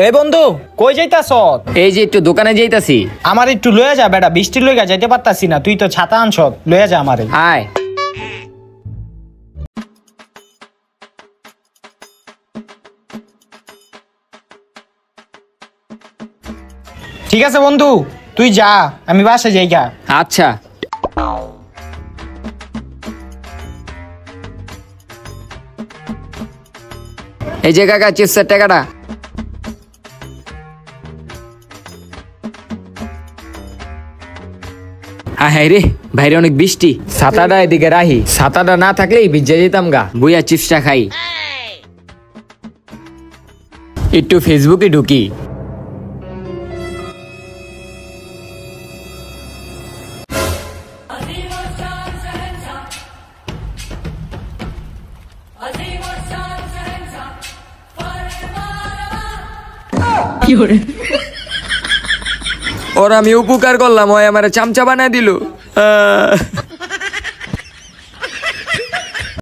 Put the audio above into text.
এই বন্ধু কই যাইতাছ? এই যে একটু দোকানে যাইতাছি। আমার একটু লয়ে যা বেটা, বৃষ্টি লইগা যাইতে পারতাছি না, তুই তো ছাতা আনছ, লয়ে যা আমারে। আয়। ঠিক আছে বন্ধু, তুই যা, আমি বাসে যাই গা। আচ্ছা। এই যে কাকা চিপসের টাকাটা। হ্যাঁ রে বাইরে অনেক বৃষ্টি, ছাতাটা এদিকে রাহি, ছাতাটা না থাকলেই ভিজে যেতাম গা। বুইয়া চিপসটা খাই, একটু ফেসবুকে ঢুকি। ওর আমি উপকার করলাম, ওই আমার চামচা বানায় দিল।